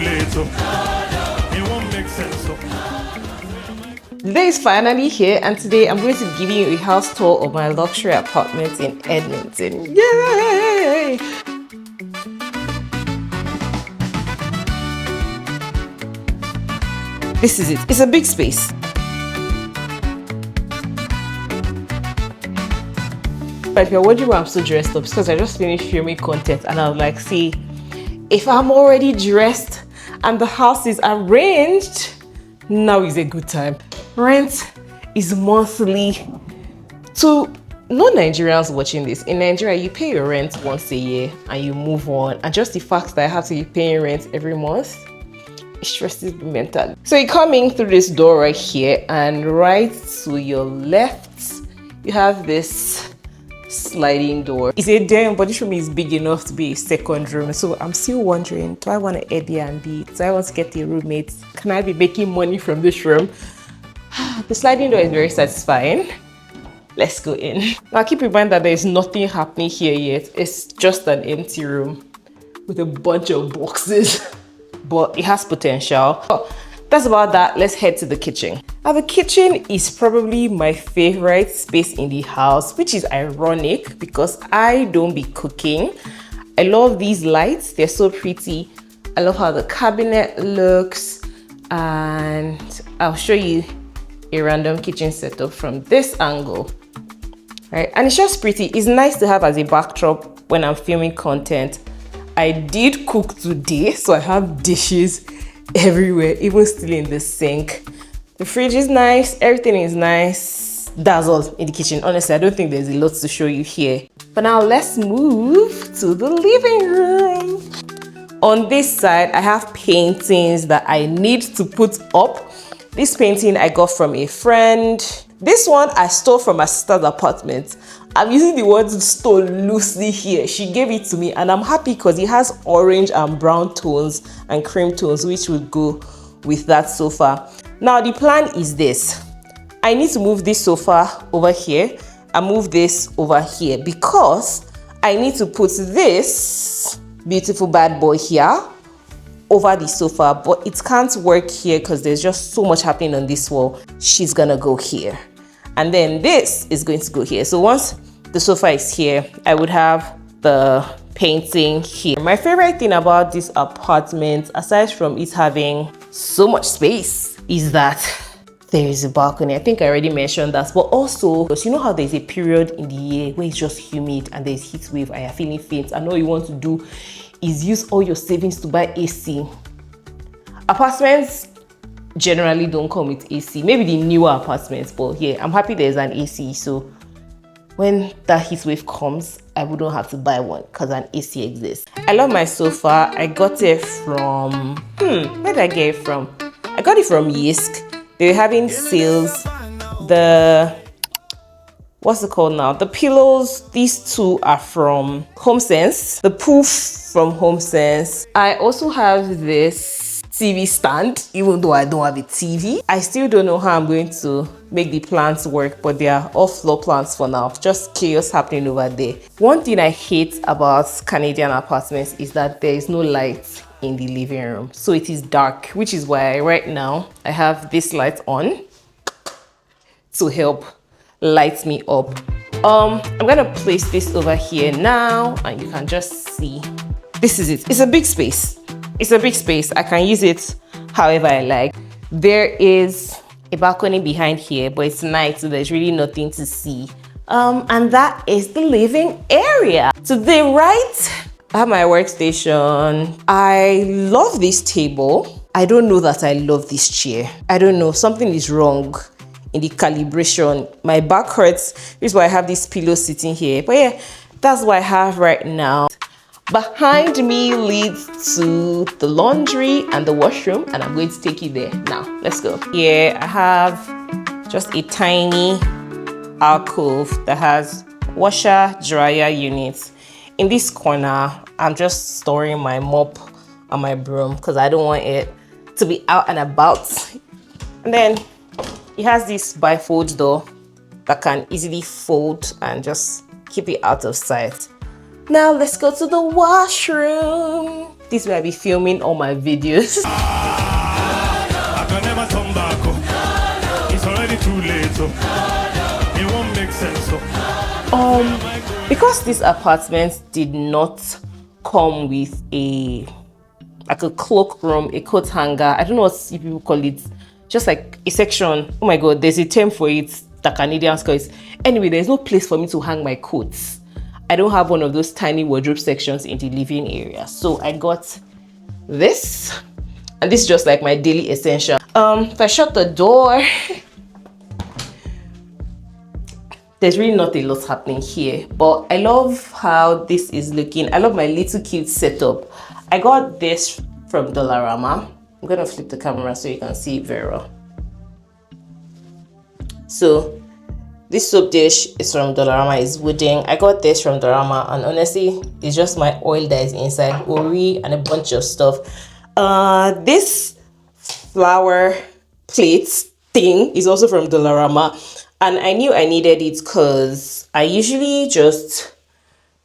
calculate. It won't make sense. The day is finally here, and today I'm going to give you a house tour of my luxury apartment in Edmonton. Yay! This is it. It's a big space. But if you're wondering why I'm so dressed up, it's because I just finished filming content and I was like, see, if I'm already dressed and the house is arranged, now is a good time. Rent is monthly. To non-Nigerians watching this, in Nigeria, you pay your rent once a year and you move on. And just the fact that I have to be paying rent every month, it stresses me mentally. So you come in through this door right here, and right to your left, you have this sliding door. It's a den, but this room is big enough to be a second room. So I'm still wondering, do I want an Airbnb? Do I want to get a roommate? Can I be making money from this room? The sliding door is very satisfying. Let's go in. Now keep in mind that there is nothing happening here yet. It's just an empty room with a bunch of boxes, but it has potential. Oh, that's about that. Let's head to the kitchen. Now the kitchen is probably my favorite space in the house, which is ironic because I don't be cooking. I love these lights. They're so pretty. I love how the cabinet looks, and I'll show you a random kitchen setup from this angle. Right, and it's just pretty. It's nice to have as a backdrop when I'm filming content. I did cook today, so I have dishes everywhere, even still in the sink. The fridge is nice, everything is nice. That's all in the kitchen. Honestly, I don't think there's a lot to show you here. But now let's move to the living room. On this side, I have paintings that I need to put up. This painting I got from a friend. This one I stole from my sister's apartment. I'm using the word stole loosely here. She gave it to me and I'm happy because it has orange and brown tones and cream tones, which would go with that sofa. Now the plan is this. I need to move this sofa over here and move this over here because I need to put this beautiful bad boy here over the sofa, but it can't work here because there's just so much happening on this wall. She's gonna go here. And then this is going to go here. So once the sofa is here, I would have the painting here. My favorite thing about this apartment, aside from it having so much space, is that there is a balcony. I think I already mentioned that, but also, because you know how there's a period in the year where it's just humid and there's heat wave and you're feeling faint, and all you want to do is use all your savings to buy AC. Apartments generally don't come with AC. Maybe the newer apartments, but yeah, I'm happy there's an AC. So when that heat wave comes, I wouldn't have to buy one because an AC exists. I love my sofa. I got it from, where did I get it from? I got it from JYSK. They were having sales. What's it called now? The pillows, these two are from HomeSense. The poof from HomeSense. I also have this TV stand, even though I don't have a TV. I still don't know how I'm going to make the plants work, but they are all floor plants for now. Just chaos happening over there. One thing I hate about Canadian apartments is that there is no light in the living room. So it is dark, which is why right now I have this light on to help light me up. I'm gonna place this over here now and you can just see. This is it. It's a big space. It's a big space. I can use it however I like. There is a balcony behind here, but it's night, so there's really nothing to see. And that is the living area. To the right, I have my workstation. I love this table. I don't know that I love this chair. I don't know, something is wrong in the calibration. My back hurts. This is why I have this pillow sitting here. But yeah, that's what I have right now. Behind me leads to the laundry and the washroom, and I'm going to take you there now. Let's go. Here I have just a tiny alcove that has washer dryer units. In this corner, I'm just storing my mop and my broom because I don't want it to be out and about. And then it has this bifold door that can easily fold and just keep it out of sight. Now let's go to the washroom. this way I be filming all my videos. I can never turn back. Oh. It's already too late. Oh. It won't make sense. Oh. Because this apartment did not come with a cloak room, a coat hanger, I don't know what people call it, just like a section. Oh my god, there's a term for it, the Canadians call it. Anyway, there's no place for me to hang my coats. I don't have one of those tiny wardrobe sections in the living area, so I got this, and this is just like my daily essential. If I shut the door, there's really not a lot happening here, but I love how this is looking. I love my little cute setup. I got this from Dollarama. I'm gonna flip the camera so you can see it very well. So this soap dish is from Dollarama, it's wooden. I got this from Dollarama, and honestly, it's just my oil that is inside, ori, and a bunch of stuff. This flower plate thing is also from Dollarama, and I knew I needed it because I usually just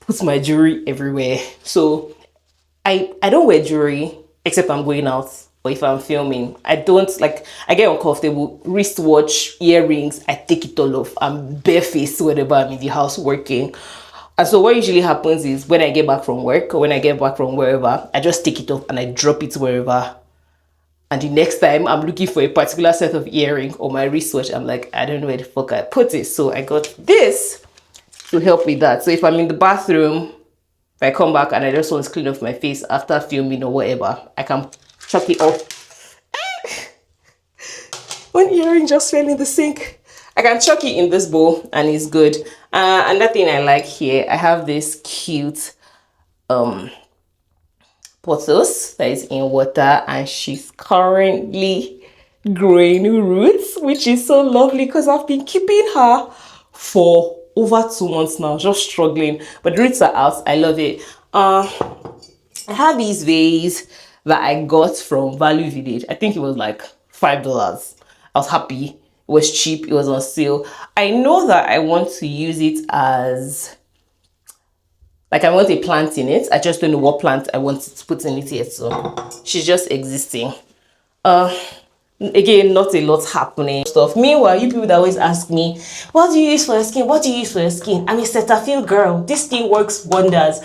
put my jewelry everywhere. So I don't wear jewelry except I'm going out or if I'm filming. I don't like, I get uncomfortable. Wristwatch, earrings, I take it all off. I'm barefaced whenever I'm in the house working. And so what usually happens is when I get back from work or when I get back from wherever, I just take it off and I drop it wherever. And the next time I'm looking for a particular set of earring or my wristwatch, I'm like, I don't know where the fuck I put it. So I got this to help with that. So if I'm in the bathroom, if I come back and I just want to clean off my face after filming or whatever, I can chuck it off. One earring just fell in the sink. I can chuck it in this bowl and it's good. Another thing I like here, I have this cute pothos that is in water, and she's currently growing roots, which is so lovely because I've been keeping her for over 2 months now, just struggling, but the roots are out. I love it. I have these vase that I got from Value Village. I think it was like $5. I was happy. It was cheap. It was on sale. I know that I want to use it as, like, I want a plant in it. I just don't know what plant I want to put in it yet. So she's just existing. Again, not a lot happening stuff. Meanwhile, you people that always ask me, what do you use for your skin? What do you use for your skin? I'm a Cetaphil girl. This thing works wonders.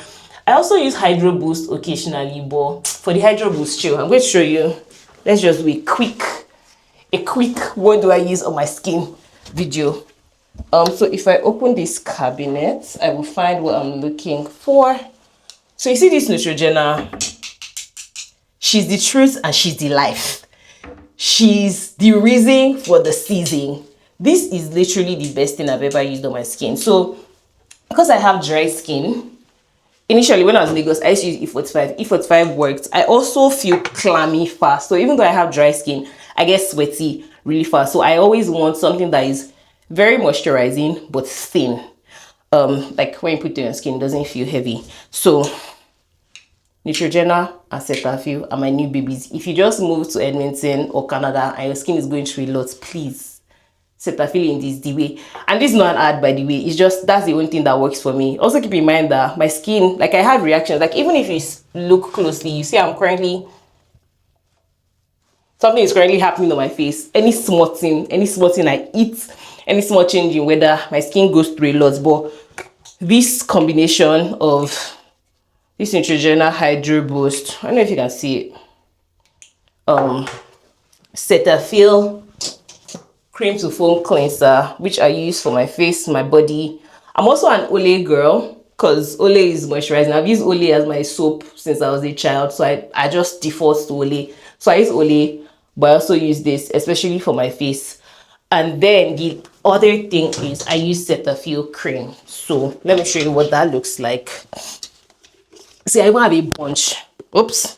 I also use Hydro Boost occasionally, but for the Hydro Boost chill, I'm going to show you. Let's just do a quick what do I use on my skin video. So if I open this cabinet, I will find what I'm looking for. So you see this Neutrogena, she's the truth and she's the life. She's the reason for the season. This is literally the best thing I've ever used on my skin. So because I have dry skin, initially when I was in Lagos, I used to use E45. E45 worked. I also feel clammy fast. So even though I have dry skin, I get sweaty really fast. So I always want something that is very moisturizing but thin. Like when you put it on your skin, it doesn't feel heavy. So Neutrogena and Cetaphil are my new babies. If you just moved to Edmonton or Canada and your skin is going through a lot, please, Cetaphil in this the way. And this is not an ad, by the way. It's just, that's the only thing that works for me. Also keep in mind that my skin, like I have reactions. Like even if you look closely, you see something is currently happening on my face. Any small thing I eat, any small change in weather, my skin goes through a lot. But this combination of this Neutrogena Hydro Boost, I don't know if you can see it, Cetaphil cream to foam cleanser, which I use for my face, my body. I'm also an Olay girl because Olay is moisturizing. I've used Olay as my soap since I was a child, so I just default to Olay. So I use Olay, but I also use this especially for my face. And then the other thing is I use Cetaphil cream. So let me show you what that looks like. See, I even have a bunch. Oops.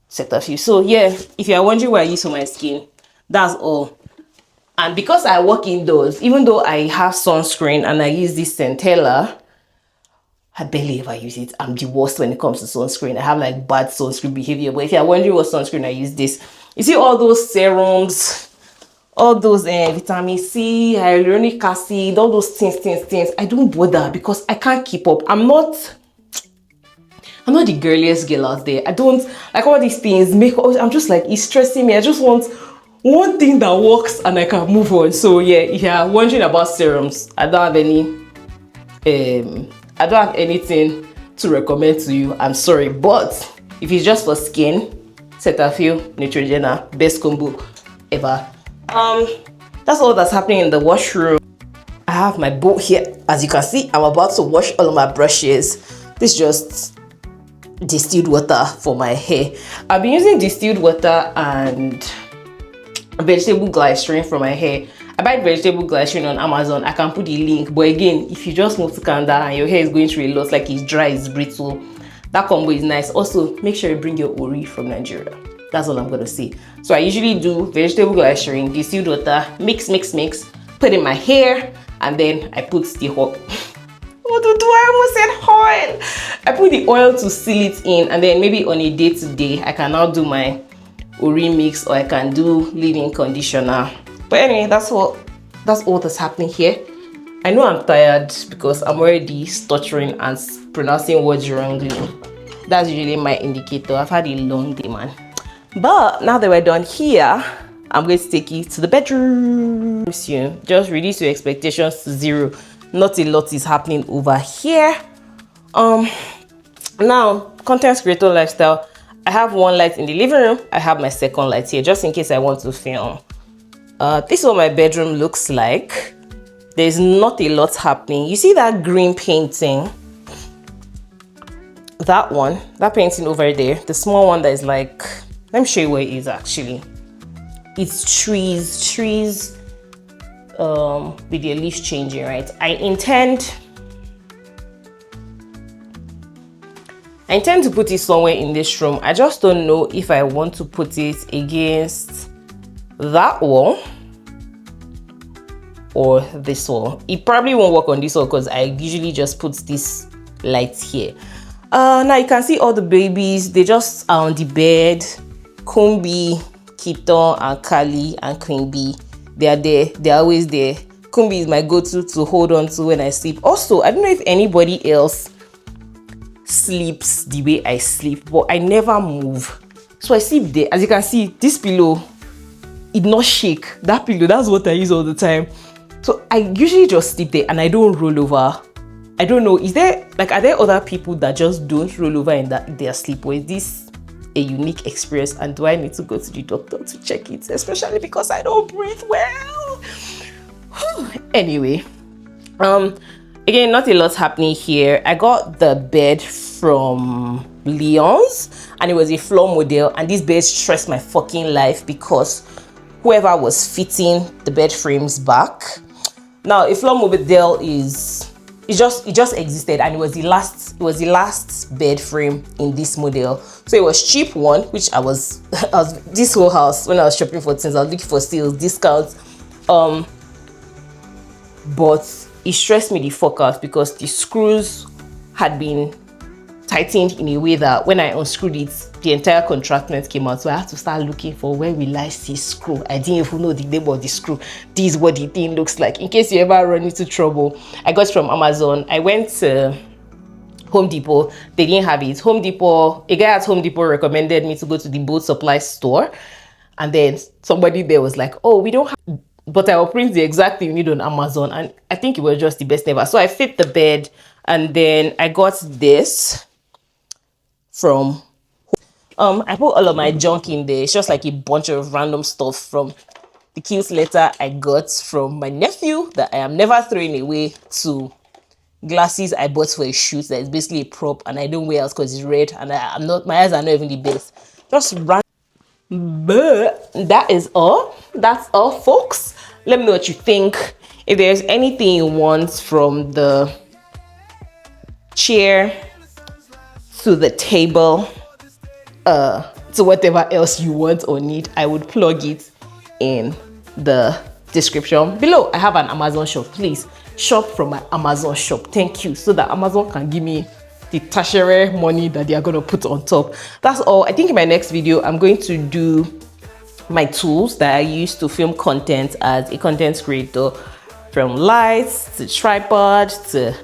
Cetaphil. So yeah, if you're wondering what I use for my skin, that's all. And because I work indoors, even though I have sunscreen and I use this Centella, I barely ever use it. I'm the worst when it comes to sunscreen. I have like bad sunscreen behavior. But if you're wondering what sunscreen I use, this. You see all those serums, all those vitamin C, hyaluronic acid, all those things. I don't bother because I can't keep up. I'm not I'm not the girliest girl out there. I don't like all these things. I'm just like, it's stressing me. I just want one thing that works and I can move on. So yeah, if you're wondering about serums, I don't have anything to recommend to you. I'm sorry, but if it's just for skin, Cetaphil, Neutrogena, best combo ever. That's all that's happening in the washroom. I have my bowl here. As you can see, I'm about to wash all of my brushes. This is just distilled water for my hair. I've been using distilled water and vegetable glycerin for my hair. I buy vegetable glycerin on Amazon. I can put the link, but again, if you just move to Canada and your hair is going through a lot, like it's dry, it's brittle, that combo is nice. Also, make sure you bring your ori from Nigeria. That's all I'm gonna say. So I usually do vegetable glycerin, distilled water, mix, put in my hair, and then I put the hot. What do I almost said oil? I put the oil to seal it in, and then maybe on a day-to-day, I can now do my ori mix, or I can do leave-in conditioner. But anyway, that's all that's happening here. I know I'm tired because I'm already stuttering and pronouncing words wrongly. That's usually my indicator. I've had a long day, man. But now that we're done here, I'm going to take you to the bedroom. Just reduce your expectations to 0. Not a lot is happening over here. Now, content creator lifestyle. I have one light in the living room. I have my second light here, just in case I want to film. This is what my bedroom looks like. There's not a lot happening. You see that green painting? That painting over there, the small one that is like, let me show you where it is actually. It's trees with their leaves changing, right? I intend to put it somewhere in this room. I just don't know if I want to put it against that wall or this wall. It probably won't work on this wall because I usually just put this light here. Now you can see all the babies. They just are on the bed. Kumbi, Kiton, and Kali, and Queen Bee. They are there. They're always there. Kumbi is my go-to to hold on to when I sleep. Also, I don't know if anybody else sleeps the way I sleep, but I never move. So I sleep there. As you can see, this pillow, it not shake. That pillow, that's what I use all the time. So I usually just sleep there and I don't roll over. I don't know, are there other people that just don't roll over in their sleep, or is this a unique experience, and do I need to go to the doctor to check it, especially because I don't breathe well? Anyway, again, not a lot happening here. I got the bed from Leon's and it was a floor model, and this bed stressed my fucking life because whoever was fitting the bed frames back. Now a floor model it just existed, and it was the last bed frame in this model. So it was cheap one, which I was this whole house when I was shopping for things, I was looking for sales, discounts. But it stressed me the fuck out because the screws had been tightened in a way that when I unscrewed it, the entire contractment came out. So I had to start looking for where will I see screw. I didn't even know the name of the screw. This is what the thing looks like. In case you ever run into trouble, I got it from Amazon. I went to Home Depot. They didn't have it. A guy at Home Depot recommended me to go to the boat supply store. And then somebody there was like, oh, we don't have, but I will print the exact thing you need on Amazon. And I think it was just the best ever. So I fit the bed, and then I got this from I put all of my junk in there. It's just like a bunch of random stuff from the cute letter I got from my nephew that I am never throwing away, to glasses I bought for a shoot that is basically a prop and I don't wear else because it's red, and my eyes are not even the best. Just random. But that is all. That's all, folks. Let me know what you think. If there's anything you want, from the chair to the table, to whatever else you want or need, I would plug it in the description below. I have an Amazon shop. Please shop from my Amazon shop. Thank you. So that Amazon can give me the tertiary money that they are going to put on top. That's all. I think in my next video, I'm going to do my tools that I use to film content as a content creator, from lights to tripod to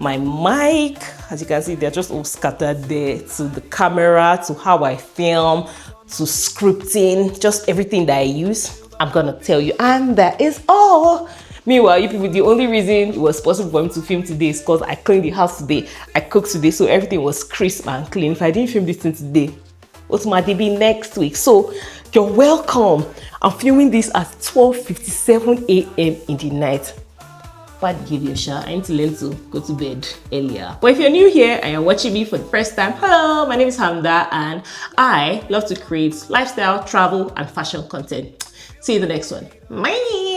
my mic. As you can see, they're just all scattered there, to the camera, to how I film, to scripting, just everything that I use. I'm gonna tell you, and that is all. Meanwhile, you people, the only reason it was possible for me to film today is because I cleaned the house today, I cooked today, so everything was crisp and clean. If I didn't film this thing today, what might it be next week? So you're welcome. I'm filming this at 12:57 a.m. in the night. But give you a shower. I need to learn to go to bed earlier. But if you're new here and you're watching me for the first time, hello, my name is Hamda and I love to create lifestyle, travel, and fashion content. See you in the next one. Bye.